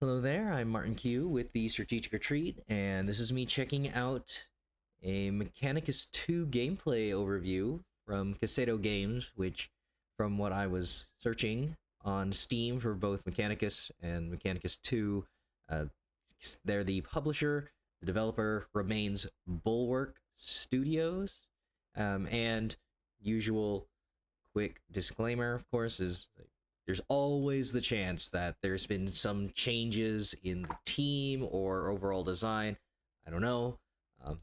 Hello there, I'm Martin Q with the Strategic Retreat, and this is me checking out a Mechanicus 2 gameplay overview from Kasedo Games, which, from what I was searching on Steam for both Mechanicus and Mechanicus 2, uh, they're the publisher. The developer remains Bulwark Studios, and usual quick disclaimer, of course, is there's always the chance that there's been some changes in the team or overall design. I don't know,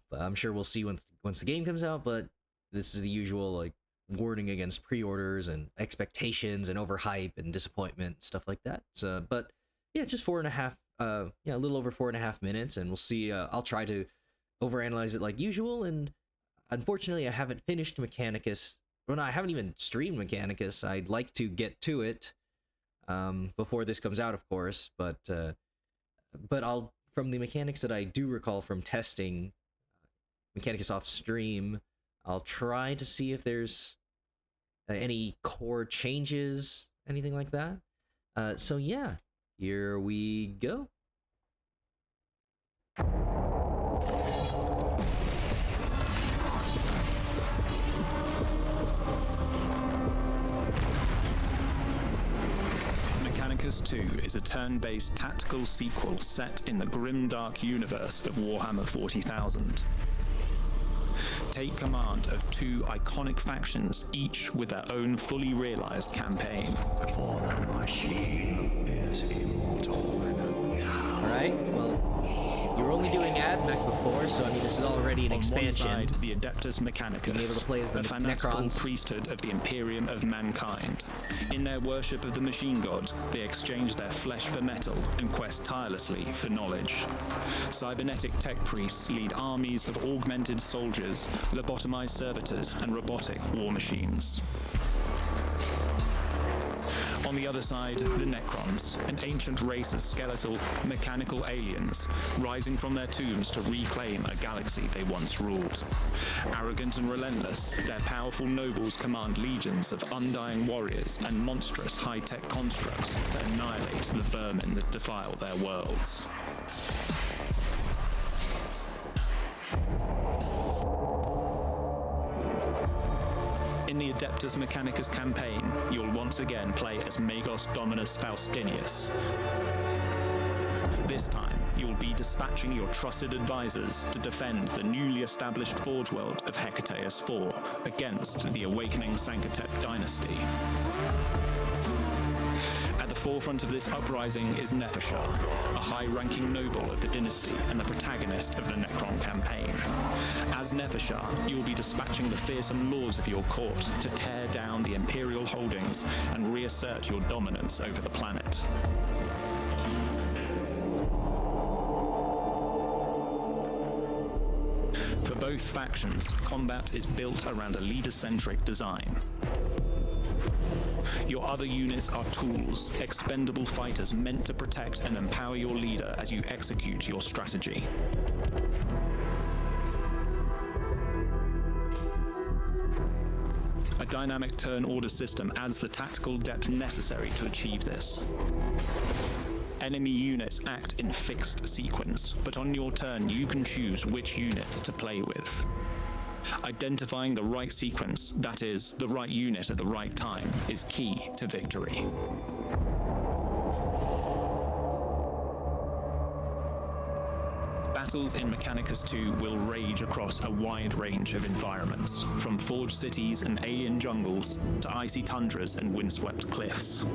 but I'm sure we'll see once the game comes out. But this is the usual warning against pre-orders and expectations and overhype and disappointment, stuff like that. So, but yeah, just 4.5, a little over 4.5 minutes, and we'll see. I'll try to overanalyze it like usual, and unfortunately, I haven't finished Mechanicus. Well, no, I haven't even streamed Mechanicus. I'd like to get to it before this comes out, of course. But I'll, from the mechanics that I do recall from testing Mechanicus off stream, I'll try to see if there's any core changes, anything like that. So yeah, here we go. Mechanicus 2 is a turn-based tactical sequel set in the grim-dark universe of Warhammer 40,000. Take command of two iconic factions, each with their own fully realized campaign. For the machine is immortal. Alright, well, you were only doing AdMech before, so I mean this is already an expansion. On one side, the Adeptus Mechanicus, being able to play as the fanatical Necrons. priesthood of the Imperium of mankind. In their worship of the machine god, they exchange their flesh for metal and quest tirelessly for knowledge. Cybernetic tech priests lead armies of augmented soldiers, lobotomized servitors, and robotic war machines. On the other side, the Necrons, an ancient race of skeletal, mechanical aliens, rising from their tombs to reclaim a galaxy they once ruled. Arrogant and relentless, their powerful nobles command legions of undying warriors and monstrous high-tech constructs to annihilate the vermin that defile their worlds. In the Adeptus Mechanicus campaign, you'll once again play as Magos Dominus Faustinius. This time, you'll be dispatching your trusted advisors to defend the newly established Forge World of Hecateus IV against the awakening Sanctotep dynasty. At the forefront of this uprising is Nefershar, a high-ranking noble of the dynasty and the protagonist of the Necron campaign. As Nefershar, you will be dispatching the fearsome lords of your court to tear down the Imperial holdings and reassert your dominance over the planet. For both factions, combat is built around a leader-centric design. Your other units are tools, expendable fighters meant to protect and empower your leader as you execute your strategy. A dynamic turn order system adds the tactical depth necessary to achieve this. Enemy units act in fixed sequence, but on your turn you can choose which unit to play with. Identifying the right sequence, that is, the right unit at the right time, is key to victory. Battles in Mechanicus 2 will rage across a wide range of environments, from forged cities and alien jungles to icy tundras and windswept cliffs.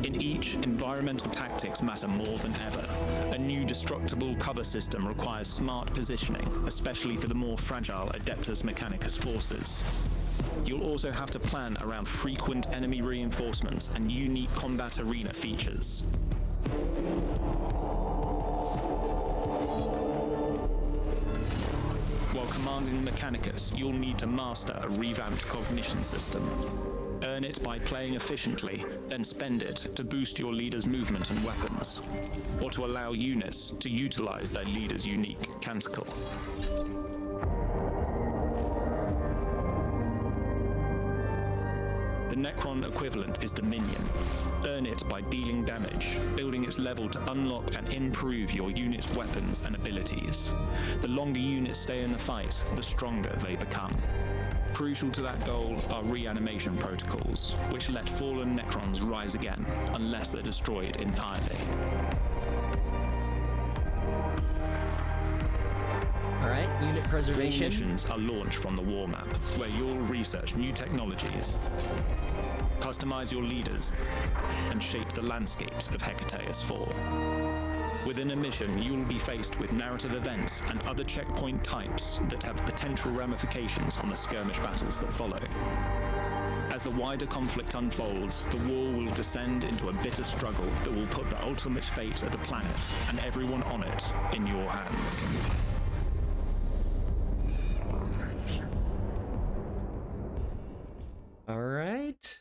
In each, environmental tactics matter more than ever. A new destructible cover system requires smart positioning, especially for the more fragile Adeptus Mechanicus forces. You'll also have to plan around frequent enemy reinforcements and unique combat arena features. While commanding Mechanicus, you'll need to master a revamped cognition system. Earn it by playing efficiently, then spend it to boost your leader's movement and weapons, or to allow units to utilize their leader's unique canticle. The Necron equivalent is Dominion. Earn it by dealing damage, building units leveled to unlock and improve your unit's weapons and abilities. The longer units stay in the fight, the stronger they become. Crucial to that goal are reanimation protocols, which let fallen Necrons rise again, unless they're destroyed entirely. Alright, unit All preservation. missions are launched from the war map, where you'll research new technologies, customize your leaders, and shape the landscapes of Hecateus 4. Within a mission, you will be faced with narrative events and other checkpoint types that have potential ramifications on the skirmish battles that follow. As the wider conflict unfolds, the war will descend into a bitter struggle that will put the ultimate fate of the planet and everyone on it in your hands. Alright.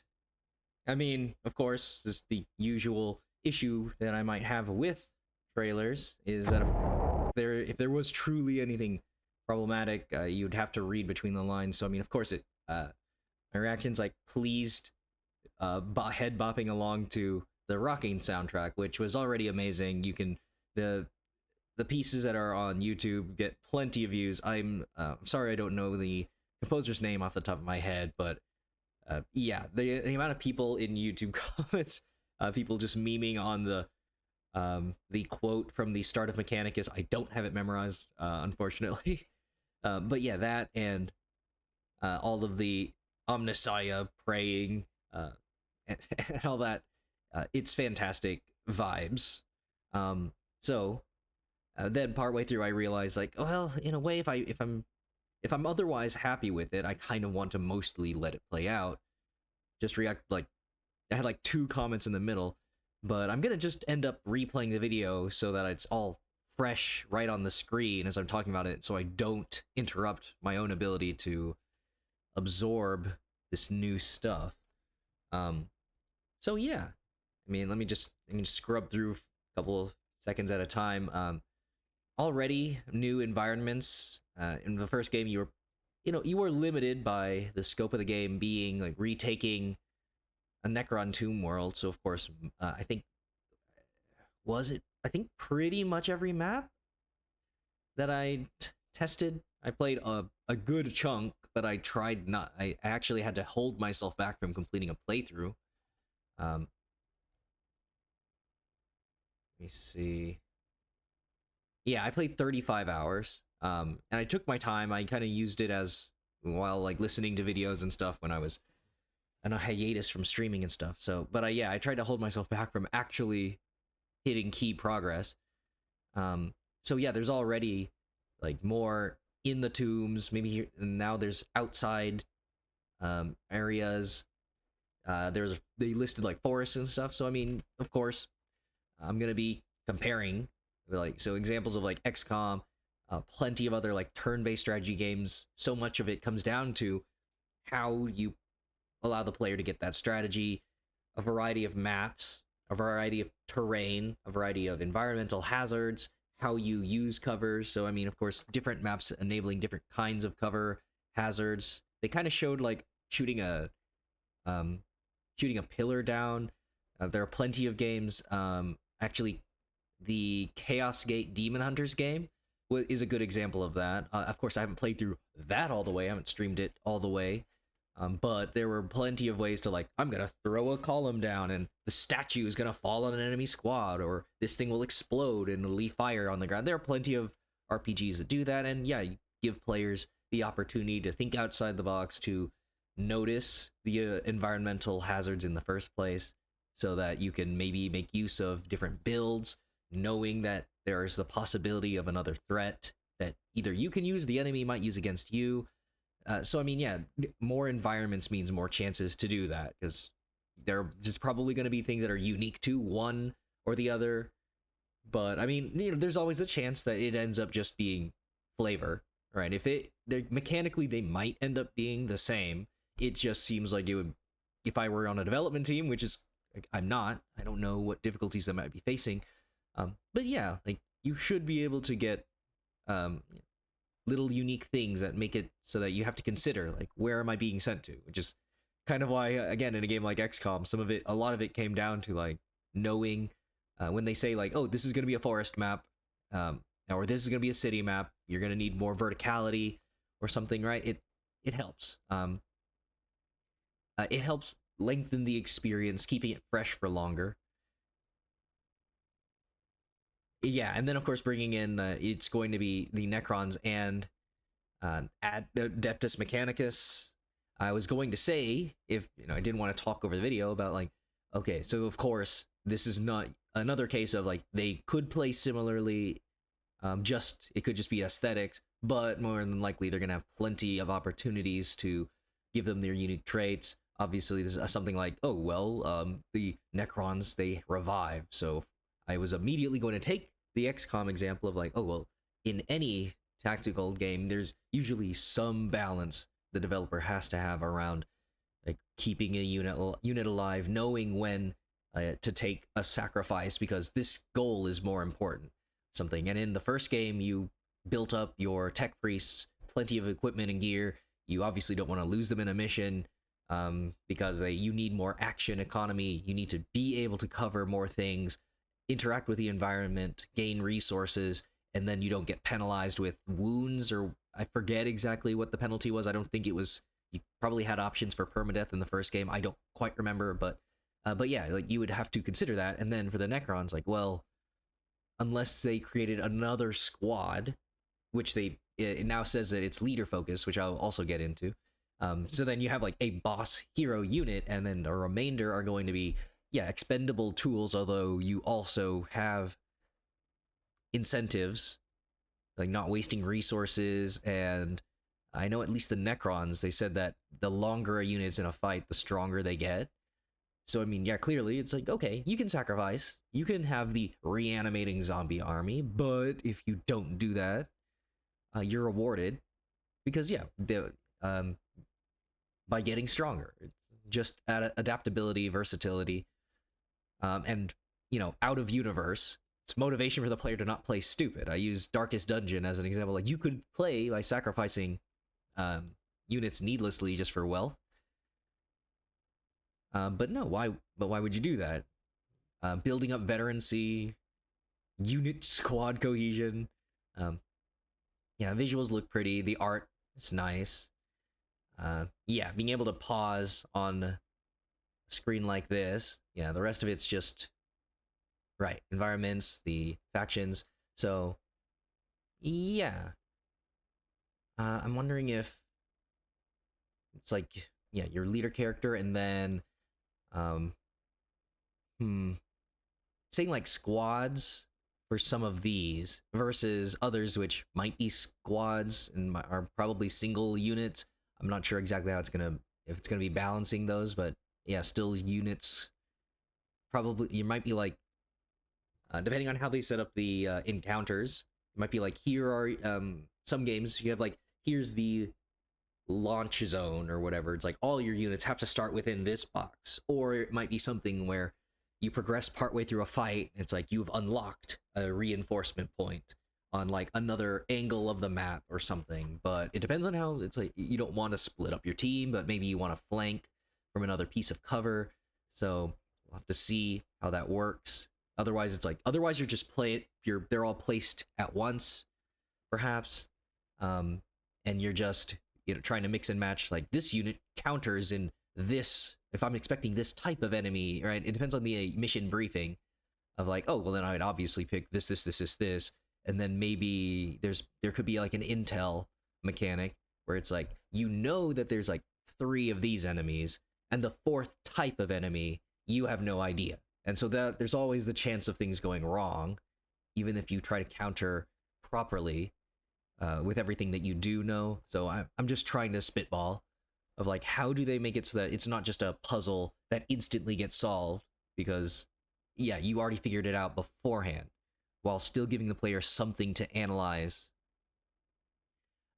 I mean, of course, this is the usual issue that I might have with trailers, is that if there was truly anything problematic, you'd have to read between the lines. So I mean, of course, my reaction's like pleased, head bopping along to the rocking soundtrack, which was already amazing. You can the pieces that are on YouTube get plenty of views. I'm sorry I don't know the composer's name off the top of my head, but yeah, the amount of people in YouTube comments, people just memeing on the quote from the start of Mechanicus. I don't have it memorized, unfortunately. But yeah, that and all of the Omnissiah praying and all that. It's fantastic vibes. So then partway through, I realized, like, well, in a way, if I'm otherwise happy with it, I kind of want to mostly let it play out. Just react, like, I had like 2 comments in the middle, but I'm gonna just end up replaying the video so that it's all fresh right on the screen as I'm talking about it, so I don't interrupt my own ability to absorb this new stuff. So yeah, I mean, let me just scrub through a couple of seconds at a time. Already new environments. In the first game, you were limited by the scope of the game being like retaking a Necron tomb world. So of course, I think pretty much every map that I tested. I played a good chunk, but I tried not. I actually had to hold myself back from completing a playthrough. Let me see. Yeah, I played 35 hours. And I took my time. I kind of used it as while like listening to videos and stuff when I was on a hiatus from streaming and stuff. So, but I tried to hold myself back from actually hitting key progress. So yeah, there's already like more in the tombs. Maybe now there's outside areas. They listed like forests and stuff. So I mean, of course, I'm gonna be comparing like examples of like XCOM, plenty of other like turn-based strategy games. So much of it comes down to how you allow the player to get that strategy, a variety of maps, a variety of terrain, a variety of environmental hazards, how you use covers. So I mean, of course, different maps enabling different kinds of cover hazards. They kind of showed like shooting a pillar down. There are plenty of games. Actually, the Chaos Gate Demon Hunters game is a good example of that. Of course, I haven't played through that all the way. I haven't streamed it all the way. But there were plenty of ways to, like, I'm gonna throw a column down and the statue is gonna fall on an enemy squad, or this thing will explode and leave fire on the ground. There are plenty of RPGs that do that, and yeah, you give players the opportunity to think outside the box, to notice the environmental hazards in the first place, so that you can maybe make use of different builds, knowing that there's the possibility of another threat that either you can use, the enemy might use against you. So I mean, yeah, more environments means more chances to do that, because there's probably going to be things that are unique to one or the other. But I mean, there's always a chance that it ends up just being flavor, right? Mechanically, they might end up being the same. It just seems like it would, if I were on a development team, which is, like, I'm not. I don't know what difficulties they might be facing. But yeah, like, you should be able to get little unique things that make it so that you have to consider, like, where am I being sent to? Which is kind of why, again, in a game like XCOM, a lot of it came down to, like, knowing when they say like, oh, this is going to be a forest map, or this is going to be a city map, you're going to need more verticality or something, right? It helps. It helps lengthen the experience, keeping it fresh for longer. Yeah, and then of course bringing in it's going to be the Necrons and Adeptus Mechanicus. I was going to say, if I didn't want to talk over the video about like, okay, so of course this is not another case of like they could play similarly, just it could just be aesthetics, but more than likely they're gonna have plenty of opportunities to give them their unique traits. Obviously, there's something like, oh well, the Necrons they revive, so I was immediately going to take the XCOM example of like, oh well, in any tactical game, there's usually some balance the developer has to have around like keeping a unit alive, knowing when to take a sacrifice because this goal is more important. Something. And in the first game, you built up your tech priests, plenty of equipment and gear. You obviously don't want to lose them in a mission because you need more action economy. You need to be able to cover more things, interact with the environment, gain resources, and then you don't get penalized with wounds, or I forget exactly what the penalty was. I don't think it was. You probably had options for permadeath in the first game. I don't quite remember, but yeah, like you would have to consider that. And then for the Necrons, like, well, unless they created another squad, which it now says that it's leader focus, which I'll also get into. So then you have like a boss hero unit, and then the remainder are going to be expendable tools. Although you also have incentives like not wasting resources, and I know at least the Necrons, they said that the longer a unit's in a fight, the stronger they get. So I mean, yeah, clearly it's like, okay, you can sacrifice, you can have the reanimating zombie army, but if you don't do that, you're rewarded because by getting stronger, it's just adaptability, versatility, and out of universe. It's motivation for the player to not play stupid. I use Darkest Dungeon as an example. Like you could play by sacrificing units needlessly just for wealth. But no, why? But why would you do that? Building up veterancy, unit squad cohesion. Visuals look pretty. The art is nice. Being able to pause on a screen like this. Yeah, the rest of it's just environments, the factions. So yeah, I'm wondering if it's like your leader character, and then saying like squads for some of these versus others which might be squads and are probably single units. I'm not sure exactly how if it's gonna be balancing those, but yeah, still units. Probably you might be like, depending on how they set up the encounters, it might be like, here are some games you have like, here's the launch zone or whatever. It's like all your units have to start within this box, or it might be something where you progress partway through a fight. It's like you've unlocked a reinforcement point on like another angle of the map or something. But it depends on how it's like. You don't want to split up your team, but maybe you want to flank from another piece of cover. So we'll have to see how that works. Otherwise, it's like you're just they're all placed at once, perhaps, and you're just trying to mix and match. Like this unit counters in this. If I'm expecting this type of enemy, right? It depends on the mission briefing of like, oh well, then I'd obviously pick this, and then maybe there could be like an intel mechanic where it's like that there's like 3 of these enemies, and the 4th type of enemy you have no idea. And so that there's always the chance of things going wrong, even if you try to counter properly with everything that you do know. So I'm just trying to spitball of like, how do they make it so that it's not just a puzzle that instantly gets solved because, you already figured it out beforehand, while still giving the player something to analyze.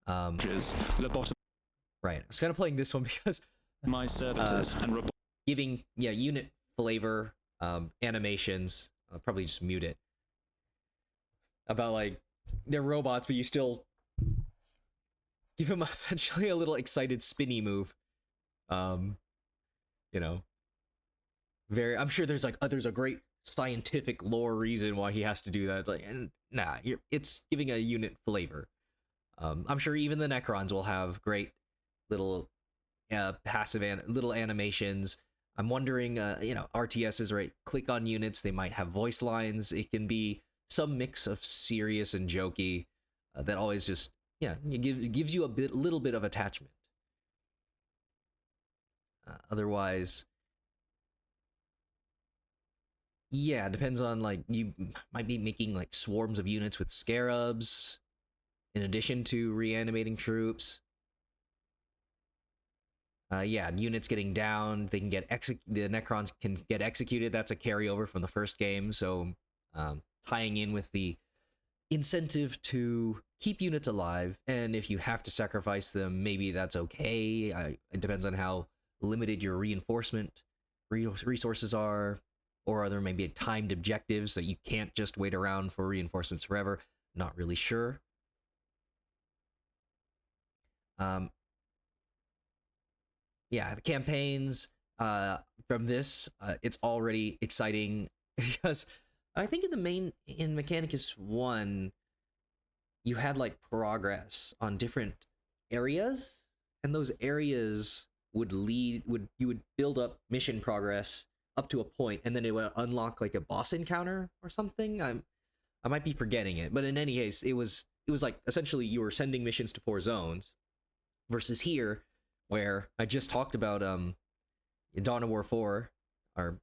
Lobotomy. Right. I was kind of playing this one because my servitors and giving unit flavor. Animations, I'll probably just mute it, about like they're robots, but you still give them essentially a little excited spinny move. Very, I'm sure there's a great scientific lore reason why he has to do that. It's like, and nah, it's giving a unit flavor. I'm sure even the Necrons will have great little little animations. I'm wondering, RTSs, right? Click on units, they might have voice lines. It can be some mix of serious and jokey that always just, it gives you little bit of attachment. Otherwise, yeah, it depends on, like, you might be making like swarms of units with scarabs in addition to reanimating troops. Units getting down, they can get the Necrons can get executed. That's a carryover from the first game, so tying in with the incentive to keep units alive, and if you have to sacrifice them, maybe that's okay. It depends on how limited your reinforcement resources are, or are there maybe timed objectives that you can't just wait around for reinforcements forever. Not really sure. The campaigns from this, it's already exciting because I think in Mechanicus 1, you had like progress on different areas, and those areas you would build up mission progress up to a point, and then it would unlock like a boss encounter or something. I might be forgetting it, but in any case, it was like essentially you were sending missions to 4 zones, versus here, where I just talked about Dawn of War 4, or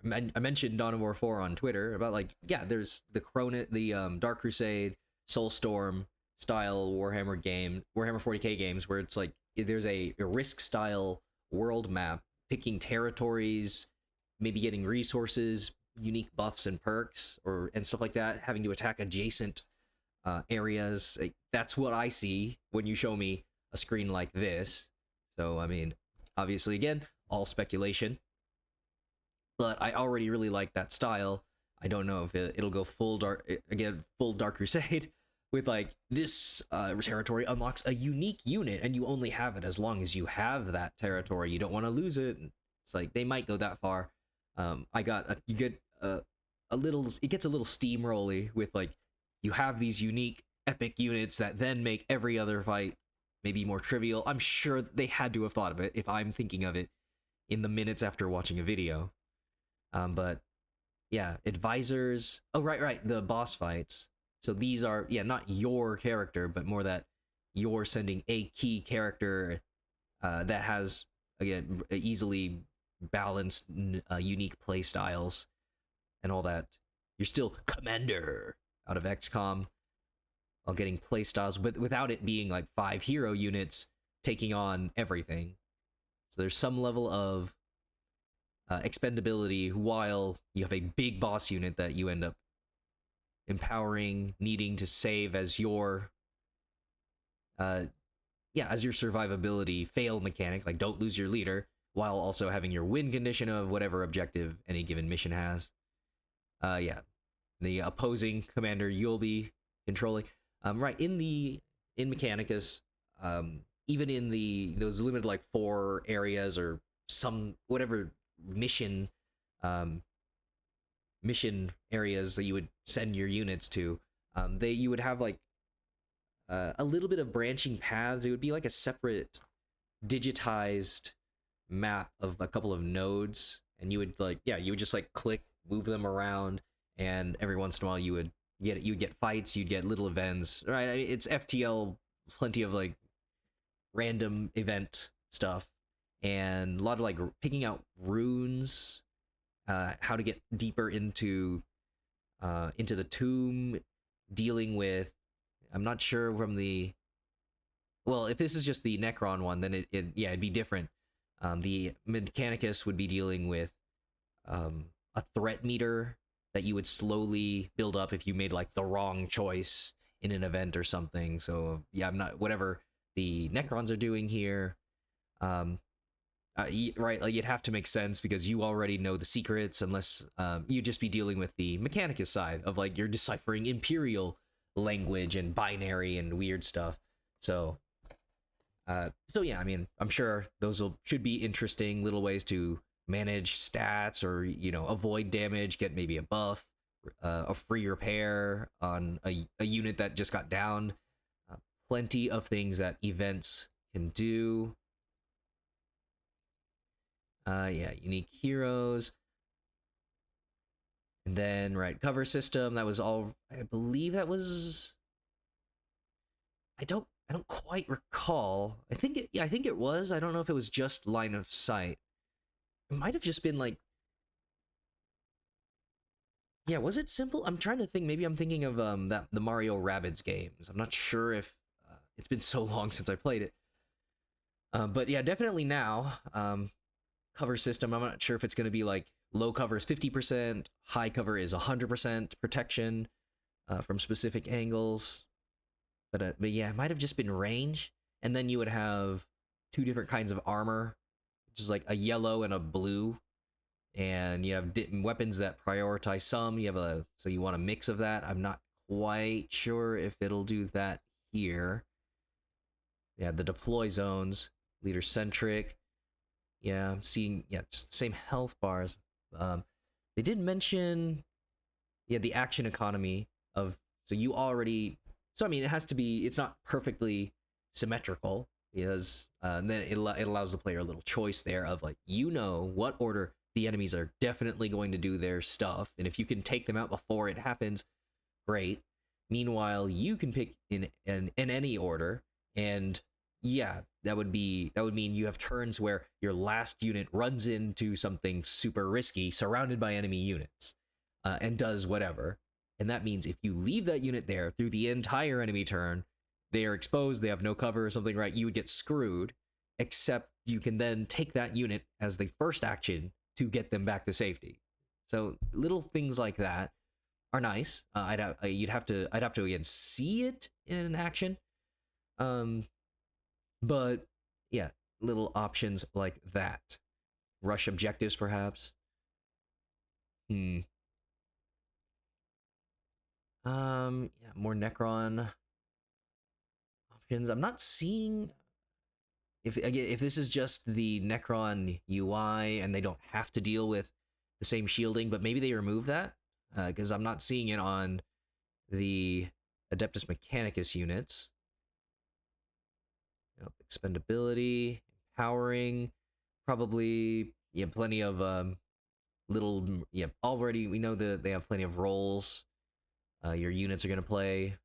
I mentioned Dawn of War 4 on Twitter about, like, there's the Dark Crusade, Soulstorm style Warhammer 40k games, where it's like there's a risk style world map, picking territories, maybe getting resources, unique buffs and perks, and stuff like that, having to attack adjacent areas. That's what I see when you show me a screen like this. So, I mean, obviously, again, all speculation, but I already really like that style. I don't know if it'll go full Dark Crusade with, like, this territory unlocks a unique unit, and you only have it as long as you have that territory. You don't want to lose it. It's like they might go that far. It gets a little steamrolly with, like, you have these unique epic units that then make every other fight maybe more trivial. I'm sure they had to have thought of it if I'm thinking of it in the minutes after watching a video. But yeah, advisors. Oh, right. The boss fights. So these are, not your character, but more that you're sending a key character that has, again, easily balanced, unique play styles and all that. You're still Commander out of XCOM, while getting playstyles, but without it being like 5 hero units taking on everything. So there's some level of expendability while you have a big boss unit that you end up empowering, needing to save as your survivability fail mechanic, like don't lose your leader, while also having your win condition of whatever objective any given mission has. The opposing commander you'll be controlling. In Mechanicus, even in those limited like 4 areas or some whatever mission areas that you would send your units to, you would have like a little bit of branching paths. It would be like a separate digitized map of a couple of nodes, and you would just like click, move them around, and every once in a while you'd get fights, you'd get little events, right? I mean, it's FTL, plenty of like random event stuff, and a lot of like picking out runes, how to get deeper into the tomb, dealing with, I'm not sure from if this is just the Necron one, then it'd be different. The Mechanicus would be dealing with a threat meter that you would slowly build up if you made like the wrong choice in an event or something. So I'm not, whatever the Necrons are doing here, right? Like it'd have to make sense because you already know the secrets, unless you'd just be dealing with the Mechanicus side of like you're deciphering Imperial language and binary and weird stuff. So I mean, I'm sure those should be interesting little ways to manage stats or avoid damage, get maybe a buff, a free repair on a unit that just got downed. Plenty of things that events can do. Yeah, unique heroes. And then cover system, that was all, I believe that was, I don't quite recall. I think it was. I don't know if it was just line of sight. It might have just been like, yeah, was it simple? I'm trying to think. Maybe I'm thinking of the Mario Rabbids games. I'm not sure if it's been so long since I played it. But yeah, definitely now. Cover system, I'm not sure if it's going to be like low cover is 50%, high cover is 100% protection from specific angles. But yeah, it might have just been range. And then you would have two different kinds of armor, which is like a yellow and a blue. And you have weapons that prioritize some. So you want a mix of that. I'm not quite sure if it'll do that here. Yeah, the deploy zones, leader centric. Yeah, I'm seeing just the same health bars. They did mention the action economy of, so you already, so I mean it has to be, it's not perfectly symmetrical because and then it allows the player a little choice there of like what order the enemies are definitely going to do their stuff, and if you can take them out before it happens, great. Meanwhile, you can pick in any order, and yeah, that would mean you have turns where your last unit runs into something super risky, surrounded by enemy units, and does whatever. And that means if you leave that unit there through the entire enemy turn, they are exposed, they have no cover or something, right? You would get screwed, except you can then take that unit as the first action to get them back to safety. So little things like that are nice. I'd have to again see it in action. But yeah, little options like that. Rush objectives, perhaps. Yeah, more Necron options. I'm not seeing if this is just the Necron UI and they don't have to deal with the same shielding, but maybe they remove that because I'm not seeing it on the Adeptus Mechanicus units. Expendability, empowering, probably plenty of little already we know that they have plenty of roles your units are going to play.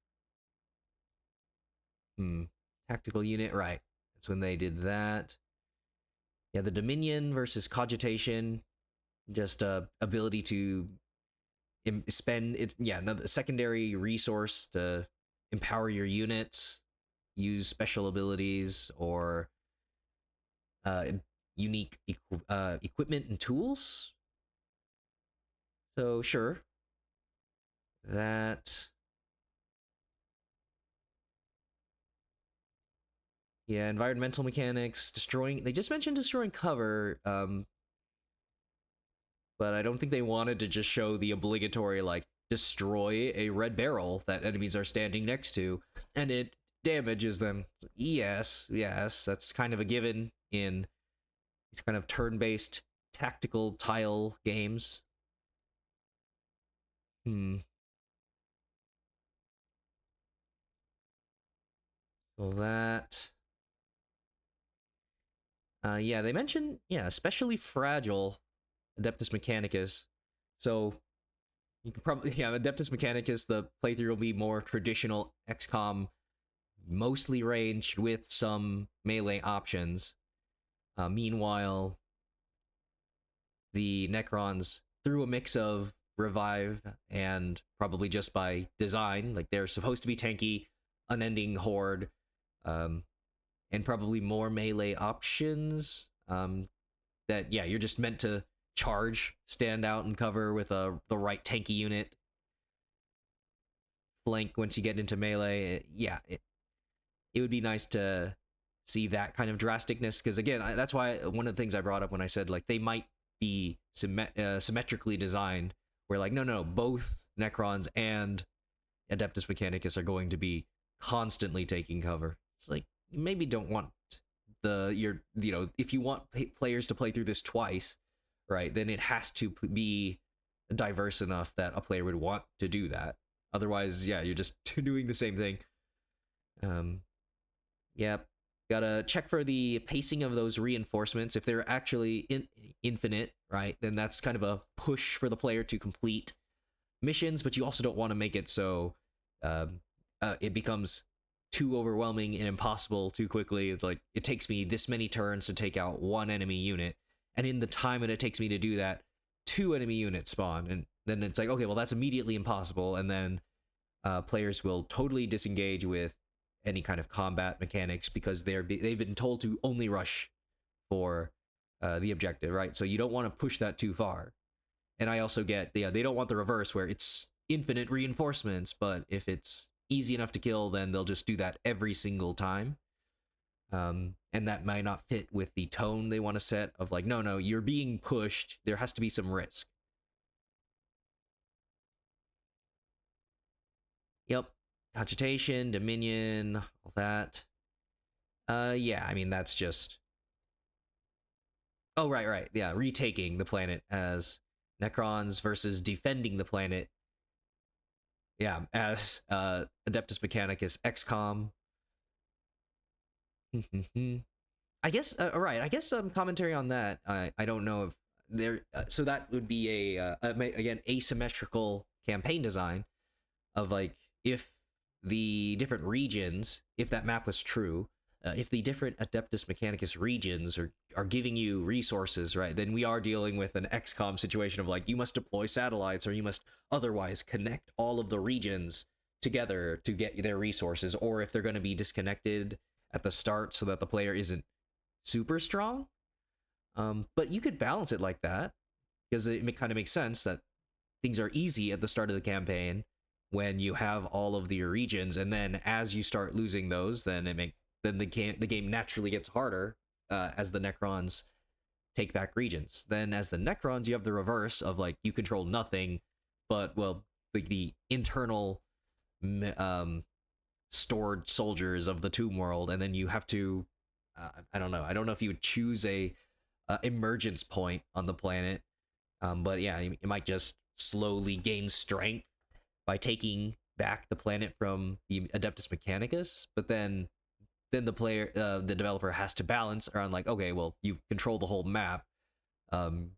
Tactical unit, right, that's when they did that. Yeah, the Dominion versus Cogitation, just ability to spend it, another secondary resource to empower your units, use special abilities or unique equipment and tools. So sure, that. Yeah, environmental mechanics, destroying. They just mentioned destroying cover, but I don't think they wanted to just show the obligatory like destroy a red barrel that enemies are standing next to, and it damages them. Yes, that's kind of a given in these kind of turn-based tactical tile games. So that. Yeah, they mentioned especially fragile Adeptus Mechanicus. So you can probably Adeptus Mechanicus. The playthrough will be more traditional XCOM, mostly ranged with some melee options. Meanwhile, the Necrons, through a mix of revive and probably just by design, like they're supposed to be tanky, unending horde, and probably more melee options. That you're just meant to charge, stand out and cover with the right tanky unit, flank once you get into melee. It would be nice to see that kind of drasticness, because again, that's why one of the things I brought up when I said like they might be symmetrically designed, where like no, both Necrons and Adeptus Mechanicus are going to be constantly taking cover. It's like you maybe don't want if you want players to play through this twice, right, then it has to be diverse enough that a player would want to do that. Otherwise, yeah, you're just doing the same thing. Um, yeah, gotta check for the pacing of those reinforcements. If they're actually infinite, right, then that's kind of a push for the player to complete missions, but you also don't want to make it so it becomes too overwhelming and impossible too quickly. It's like, it takes me this many turns to take out one enemy unit, and in the time that it takes me to do that, two enemy units spawn, and then it's like, okay, well, that's immediately impossible, and then players will totally disengage with any kind of combat mechanics because they've been told to only rush for the objective, right? So you don't want to push that too far. And I also get, yeah, they don't want the reverse where it's infinite reinforcements, but if it's easy enough to kill, then they'll just do that every single time. And that might not fit with the tone they want to set of like, no, you're being pushed. There has to be some risk. Yep. Cogitation, Dominion, all that. Yeah, I mean, that's just... Oh, right. Yeah, retaking the planet as Necrons versus defending the planet. Yeah, as Adeptus Mechanicus XCOM. I guess, right, I guess some commentary on that. I don't know if there... so that would be again, asymmetrical campaign design of like, if the different regions, if that map was true, if the different Adeptus Mechanicus regions are giving you resources, right, then we are dealing with an XCOM situation of like, you must deploy satellites or you must otherwise connect all of the regions together to get their resources, or if they're going to be disconnected at the start so that the player isn't super strong. But you could balance it like that because it kind of makes sense that things are easy at the start of the campaign when you have all of your regions, and then as you start losing those, then the game naturally gets harder as the Necrons take back regions. Then as the Necrons, you have the reverse of like, you control nothing, but well, like the internal stored soldiers of the Tomb World, and then you have to I don't know if you would choose a emergence point on the planet, but yeah, you might just slowly gain strength by taking back the planet from the Adeptus Mechanicus, but then the player, the developer has to balance around like, okay, well, you control the whole map, and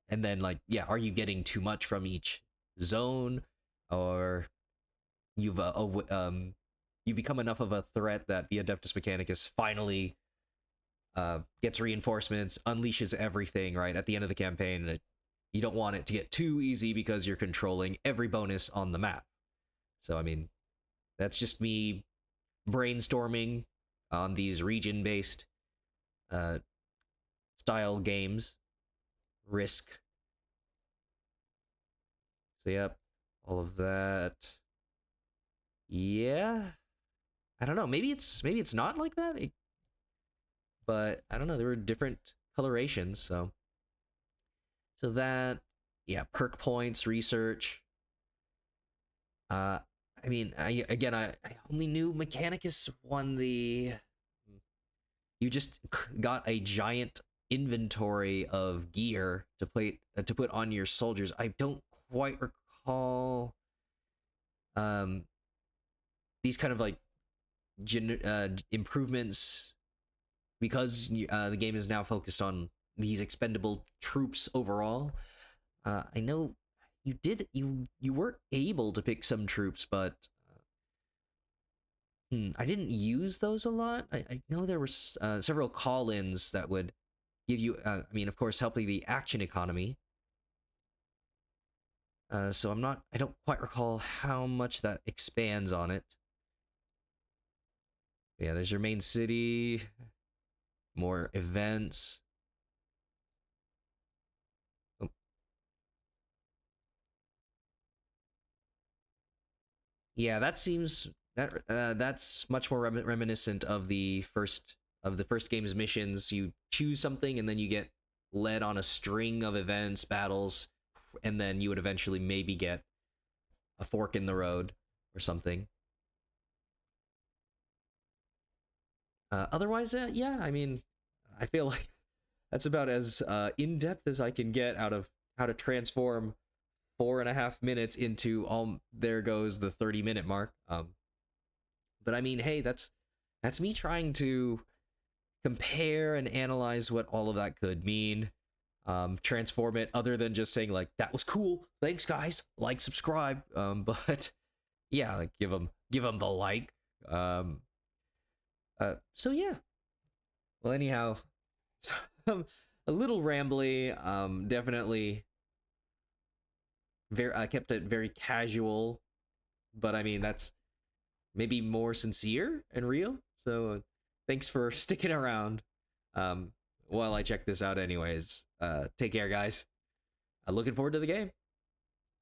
then like, yeah, are you getting too much from each zone, or you've you become enough of a threat that the Adeptus Mechanicus finally gets reinforcements, unleashes everything right at the end of the campaign, and you don't want it to get too easy because you're controlling every bonus on the map. So, I mean, that's just me brainstorming on these region-based style games. Risk. So, yep, all of that. Yeah, I don't know. Maybe it's not like that, but I don't know. There were different colorations, so that, yeah, perk points, research. I mean, I only knew Mechanicus won the... You just got a giant inventory of gear to put on your soldiers. I don't quite recall these kind of like improvements, because the game is now focused on these expendable troops overall. I know you were able to pick some troops, but I didn't use those a lot. I know there were several call-ins that would give you, I mean, of course, helping the action economy. So I don't quite recall how much that expands on it. Yeah, there's your main city, more events. Oh. Yeah, that's much more reminiscent of the first game's missions. You choose something and then you get led on a string of events, battles, and then you would eventually maybe get a fork in the road or something. Otherwise, yeah, I mean, I feel like that's about as in-depth as I can get out of how to transform 4.5 minutes into there goes the 30-minute mark. But I mean, hey, that's me trying to compare and analyze what all of that could mean. Transform it other than just saying like that was cool, thanks guys, like, subscribe. But yeah, like give them the like. So yeah. Well, anyhow, so, a little rambly. Definitely. I kept it very casual, but I mean that's maybe more sincere and real. So thanks for sticking around. While I check this out, anyways. Take care, guys. Looking forward to the game.